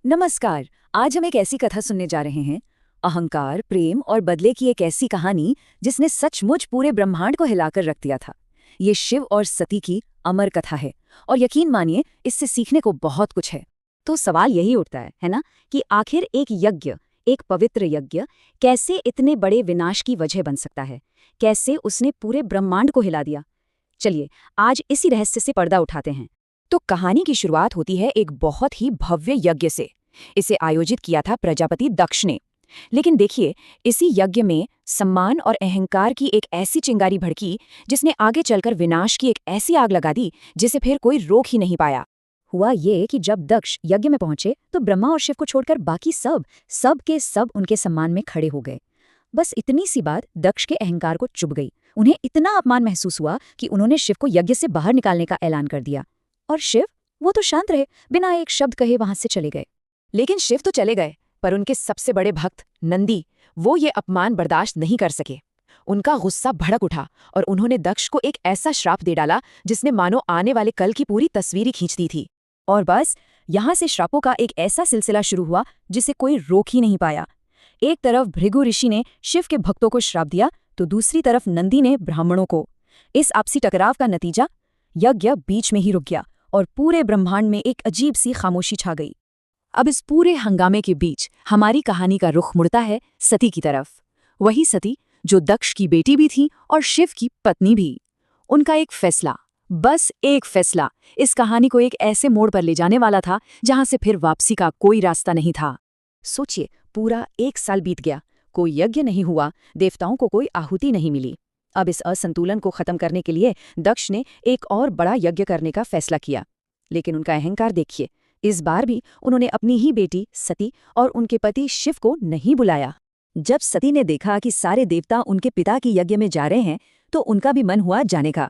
नमस्कार। आज हम एक ऐसी कथा सुनने जा रहे हैं, अहंकार, प्रेम और बदले की एक ऐसी कहानी जिसने सचमुच पूरे ब्रह्मांड को हिलाकर रख दिया था। ये शिव और सती की अमर कथा है और यकीन मानिए इससे सीखने को बहुत कुछ है। तो सवाल यही उठता है ना, कि आखिर एक यज्ञ, एक पवित्र यज्ञ कैसे इतने बड़े विनाश की वजह बन सकता है? कैसे उसने पूरे ब्रह्मांड को हिला दिया? चलिए आज इसी रहस्य से पर्दा उठाते हैं। तो कहानी की शुरुआत होती है एक बहुत ही भव्य यज्ञ से। इसे आयोजित किया था प्रजापति दक्ष ने। लेकिन देखिए, इसी यज्ञ में सम्मान और अहंकार की एक ऐसी चिंगारी भड़की जिसने आगे चलकर विनाश की एक ऐसी आग लगा दी जिसे फिर कोई रोक ही नहीं पाया। हुआ ये कि जब दक्ष यज्ञ में पहुंचे तो ब्रह्मा और शिव को छोड़कर बाकी सब के सब उनके सम्मान में खड़े हो गए। बस इतनी सी बात दक्ष के अहंकार को चुभ गई। उन्हें इतना अपमान महसूस हुआ कि उन्होंने शिव को यज्ञ से बाहर निकालने का ऐलान कर दिया। और शिव, वो तो शांत रहे, बिना एक शब्द कहे वहां से चले गए। लेकिन शिव तो चले गए, पर उनके सबसे बड़े भक्त नंदी, वो ये अपमान बर्दाश्त नहीं कर सके। उनका गुस्सा भड़क उठा और उन्होंने दक्ष को एक ऐसा श्राप दे डाला जिसने मानो आने वाले कल की पूरी तस्वीर ही खींच दी थी। और बस यहां से श्रापों का एक ऐसा सिलसिला शुरू हुआ जिसे कोई रोक ही नहीं पाया। एक तरफ भृगु ऋषि ने शिव के भक्तों को श्राप दिया तो दूसरी तरफ नंदी ने ब्राह्मणों को। इस आपसी टकराव का नतीजा, यज्ञ बीच में ही रुक गया और पूरे ब्रह्मांड में एक अजीब सी खामोशी छा गई। अब इस पूरे हंगामे के बीच हमारी कहानी का रुख मुड़ता है सती की तरफ। वही सती जो दक्ष की बेटी भी थी और शिव की पत्नी भी। उनका एक फैसला, बस एक फैसला, इस कहानी को एक ऐसे मोड़ पर ले जाने वाला था जहां से फिर वापसी का कोई रास्ता नहीं था। सोचिए, पूरा 1 साल बीत गया, कोई यज्ञ नहीं हुआ, देवताओं को कोई आहुति नहीं मिली। अब इस असंतुलन को खत्म करने के लिए दक्ष ने एक और बड़ा यज्ञ करने का फैसला किया। लेकिन उनका अहंकार देखिए, इस बार भी उन्होंने अपनी ही बेटी सती और उनके पति शिव को नहीं बुलाया। जब सती ने देखा कि सारे देवता उनके पिता की यज्ञ में जा रहे हैं तो उनका भी मन हुआ जाने का।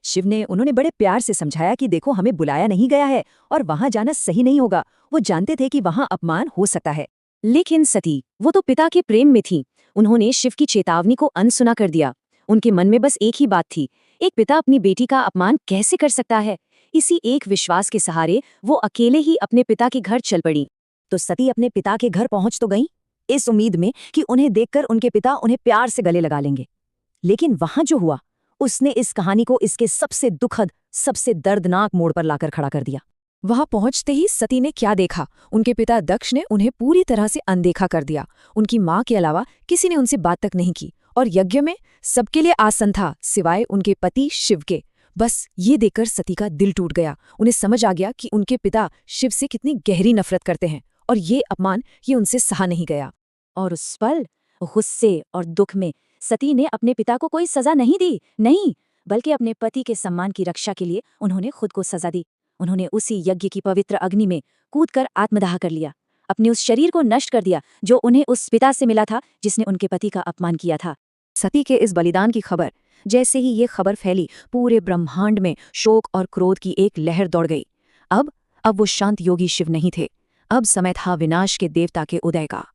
शिव ने उन्होंने बड़े प्यार से समझाया कि देखो, हमें बुलाया नहीं गया है और वहां जाना सही नहीं होगा। वो जानते थे कि वहां अपमान हो सकता है। लेकिन सती, वो तो पिता के प्रेम में थी। उन्होंने शिव की चेतावनी को अनसुना कर दिया। उनके मन में बस एक ही बात थी, एक पिता अपनी बेटी का अपमान कैसे कर सकता है। इसी एक विश्वास के सहारे वो अकेले ही अपने पिता के घर चल पड़ी। तो सती अपने पिता के घर पहुंच तो गई, इस उम्मीद में कि उन्हें देखकर उनके पिता उन्हें प्यार से गले लगा लेंगे। लेकिन वहां जो हुआ, उसने इस कहानी को इसके सबसे दुखद, सबसे दर्दनाक मोड़ पर लाकर खड़ा कर दिया। वहां पहुंचते ही सती ने क्या देखा, उनके पिता दक्ष ने उन्हें पूरी तरह से अनदेखा कर दिया। उनकी मां के अलावा किसी ने उनसे बात तक नहीं की और यज्ञ में सबके लिए आसन था सिवाय उनके पति शिव के। बस ये देखकर सती का दिल टूट गया। उन्हें समझ आ गया कि उनके पिता शिव से कितनी गहरी नफरत करते हैं और ये अपमान ये उनसे सहा नहीं गया। और उस पल गुस्से और दुख में सती ने अपने पिता को कोई सजा नहीं दी, नहीं, बल्कि अपने पति के सम्मान की रक्षा के लिए उन्होंने खुद को सजा दी। उन्होंने उसी यज्ञ की पवित्र अग्नि में कूदकर आत्मदाह कर लिया। अपने उस शरीर को नष्ट कर दिया जो उन्हें उस पिता से मिला था जिसने उनके पति का अपमान किया था। सती के इस बलिदान की खबर, जैसे ही ये खबर फैली, पूरे ब्रह्मांड में शोक और क्रोध की एक लहर दौड़ गई। अब वो शांत योगी शिव नहीं थे, अब समय था विनाश के देवता के उदय का।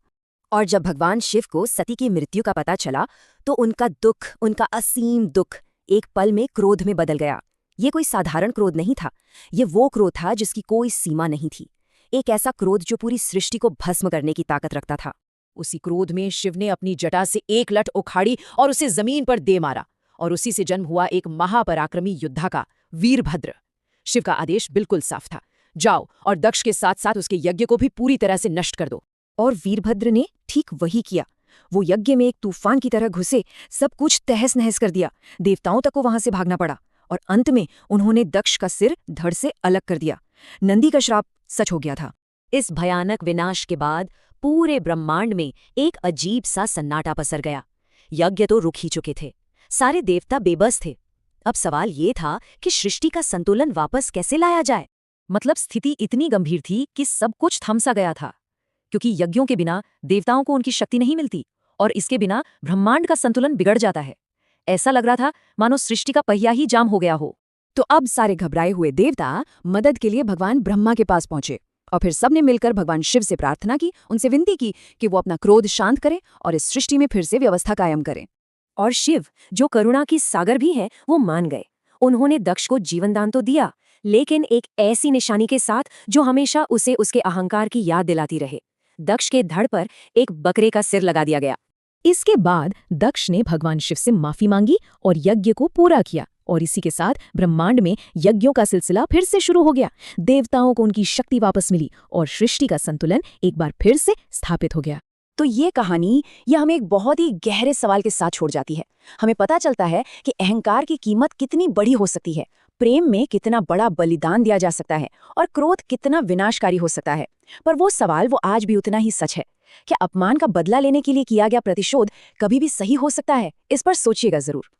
और जब भगवान शिव को सती की मृत्यु का पता चला तो उनका दुख, उनका असीम दुख एक पल में क्रोध में बदल गया। ये कोई साधारण क्रोध नहीं था, ये वो क्रोध था जिसकी कोई सीमा नहीं थी। एक ऐसा क्रोध जो पूरी सृष्टि को भस्म करने की ताकत रखता था। उसी क्रोध में शिव ने अपनी जटा से एक लठ उखाड़ी और उसे जमीन पर दे मारा। और उसी से जन्म हुआ एक महापराक्रमी योद्धा का, वीरभद्र। शिव का आदेश बिल्कुल साफ था, जाओ और दक्ष के साथ साथ उसके यज्ञ को भी पूरी तरह से नष्ट कर दो। और वीरभद्र ने ठीक वही किया। वो यज्ञ में एक तूफान की तरह घुसे, सब कुछ तहस नहस कर दिया। देवताओं तक को वहां से भागना पड़ा और अंत में उन्होंने दक्ष का सिर धड़ से अलग कर दिया। नंदी का श्राप सच हो गया था। इस भयानक विनाश के बाद पूरे ब्रह्मांड में एक अजीब सा सन्नाटा पसर गया। यज्ञ तो रुक ही चुके थे, सारे देवता बेबस थे। अब सवाल ये था कि सृष्टि का संतुलन वापस कैसे लाया जाए। मतलब स्थिति इतनी गंभीर थी कि सब कुछ थम सा गया था, क्योंकि यज्ञों के बिना देवताओं को उनकी शक्ति नहीं मिलती और इसके बिना ब्रह्मांड का संतुलन बिगड़ जाता है। ऐसा लग रहा था मानो सृष्टि का पहिया ही जाम हो गया हो। तो अब सारे घबराए हुए देवता मदद के लिए भगवान ब्रह्मा के पास पहुंचे और फिर सबने मिलकर भगवान शिव से प्रार्थना की, उनसे विनती की कि वो अपना क्रोध शांत करें और इस सृष्टि में फिर से व्यवस्था कायम करें। और शिव, जो करुणा की सागर भी है, वो मान गए। उन्होंने दक्ष को जीवनदान तो दिया, लेकिन एक ऐसी निशानी के साथ जो हमेशा उसे उसके अहंकार की याद दिलाती रहे। दक्ष के धड़ पर एक बकरे का सिर लगा दिया गया। इसके बाद दक्ष ने भगवान शिव से माफी मांगी और यज्ञ को पूरा किया, और इसी के साथ ब्रह्मांड में यज्ञों का सिलसिला फिर से शुरू हो गया। देवताओं को उनकी शक्ति वापस मिली और सृष्टि का संतुलन एक बार फिर से स्थापित हो गया। तो ये कहानी यह हमें एक बहुत ही गहरे सवाल के साथ छोड़ जाती है। हमें पता चलता है कि अहंकार की कीमत कितनी बड़ी हो सकती है, प्रेम में कितना बड़ा बलिदान दिया जा सकता है और क्रोध कितना विनाशकारी हो सकता है। पर वो सवाल वो आज भी उतना ही सच है। क्या अपमान का बदला लेने के लिए किया गया प्रतिशोध कभी भी सही हो सकता है? इस पर सोचिएगा जरूर।